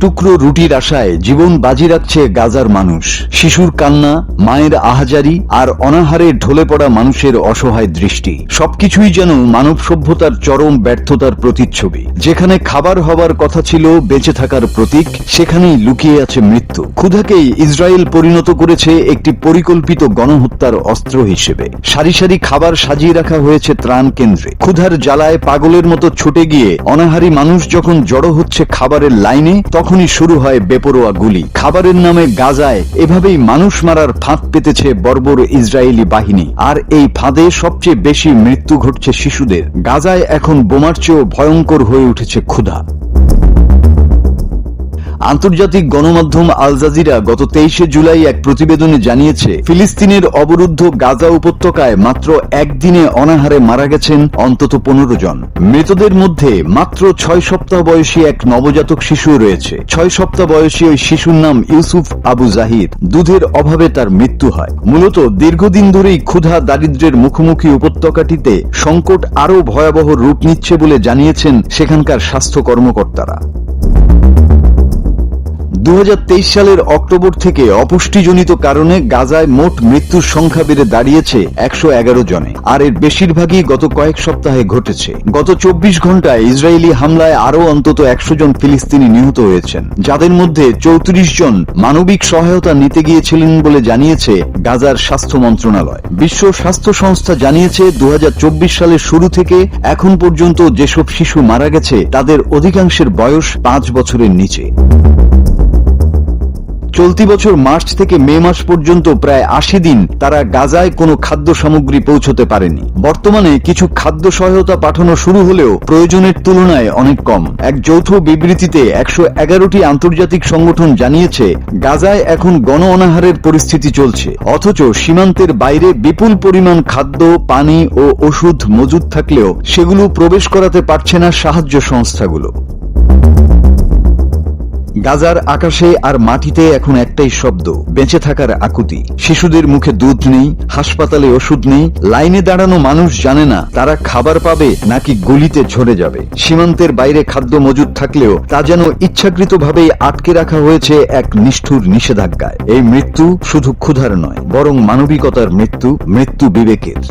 টুকরো রুটির আশায় জীবন বাজি রাখছে গাজার মানুষ। শিশুর কান্না, মায়ের আহাজারি আর অনাহারে ঢলে পড়া মানুষের অসহায় দৃষ্টি, সবকিছুই যেন মানব সভ্যতার চরম ব্যর্থতার প্রতিচ্ছবি। যেখানে খাবার হবার কথা ছিল বেঁচে থাকার প্রতীক, সেখানেই লুকিয়ে আছে মৃত্যু। ক্ষুধাকেই ইসরায়েল পরিণত করেছে একটি পরিকল্পিত গণহত্যার অস্ত্র হিসেবে। সারি সারি খাবার সাজিয়ে রাখা হয়েছে ত্রাণ কেন্দ্রে। ক্ষুধার জ্বালায় পাগলের মতো ছুটে গিয়ে অনাহারী মানুষ যখন জড়ো হচ্ছে খাবারের লাইনে, তখনই শুরু হয় বেপরোয়া গুলি। খাবারের নামে গাজায় এভাবেই মানুষ মারার ফাঁদ পেতেছে বর্বর ইসরায়েলি বাহিনী। আর এই ফাঁদে সবচেয়ে বেশি মৃত্যু ঘটছে শিশুদের। গাজায় এখন বোমার চেয়েও ভয়ঙ্কর হয়ে উঠেছে ক্ষুধা। আন্তর্জাতিক গণমাধ্যম আল জাজিরা গত 23 জুলাই এক প্রতিবেদনে জানিয়েছে, ফিলিস্তিনের অবরুদ্ধ গাজা উপত্যকায় মাত্র একদিনে অনাহারে মারা গেছেন অন্তত 15 জন। মৃতদের মধ্যে মাত্র 6 সপ্তাহ বয়সী এক নবজাতক শিশু রয়েছে। 6 সপ্তাহ বয়সী ওই শিশুর নাম ইউসুফ আবু জাহির। দুধের অভাবে তার মৃত্যু হয়। মূলত দীর্ঘদিন ধরেই ক্ষুধা দারিদ্র্যের মুখোমুখি উপত্যকাটিতে সংকট আরও ভয়াবহ রূপ নিচ্ছে বলে জানিয়েছেন সেখানকার স্বাস্থ্য কর্মকর্তারা। 2023 সালের অক্টোবর থেকে অপুষ্টিজনিত কারণে গাজায় মোট মৃত্যুর সংখ্যা বেড়ে দাঁড়িয়েছে 111 জনে। আর এর বেশিরভাগই গত কয়েক সপ্তাহে ঘটেছে। গত 24 ঘন্টায় ইসরায়েলি হামলায় আরও অন্তত 100 জন ফিলিস্তিনি নিহত হয়েছেন, যাদের মধ্যে 34 জন মানবিক সহায়তা নিতে গিয়েছিলেন বলে জানিয়েছে গাজার স্বাস্থ্য মন্ত্রণালয়। বিশ্ব স্বাস্থ্য সংস্থা জানিয়েছে, 2024 সালের শুরু থেকে এখন পর্যন্ত যেসব শিশু মারা গেছে তাদের অধিকাংশের বয়স 5 বছরের নিচে। চলতি বছর মার্চ থেকে মে মাস পর্যন্ত প্রায় 80 দিন তারা গাজায় কোনো খাদ্য সামগ্রী পৌঁছতে পারেনি। বর্তমানে কিছু খাদ্য সহায়তা পাঠানো শুরু হলেও প্রয়োজনের তুলনায় অনেক কম। এক যৌথ বিবৃতিতে 111টি আন্তর্জাতিক সংগঠন জানিয়েছে, গাজায় এখন গণ অনাহারের পরিস্থিতি চলছে, অথচ সীমান্তের বাইরে বিপুল পরিমাণ খাদ্য, পানি ও ওষুধ মজুদ থাকলেও সেগুলো প্রবেশ করাতে পারছে না সাহায্য সংস্থাগুলো। গাজার আকাশে আর মাটিতে এখন একটাই শব্দ, বেঁচে থাকার আকুতি। শিশুদের মুখে দুধ নেই, হাসপাতালে ওষুধ নেই, লাইনে দাঁড়ানো মানুষ জানে না তারা খাবার পাবে নাকি গুলিতে ঝরে যাবে। সীমান্তের বাইরে খাদ্য মজুদ থাকলেও তা যেন ইচ্ছাকৃতভাবেই আটকে রাখা হয়েছে এক নিষ্ঠুর নিষেধাজ্ঞায়। এই মৃত্যু শুধু ক্ষুধার নয়, বরং মানবিকতার মৃত্যু, মৃত্যু বিবেকের।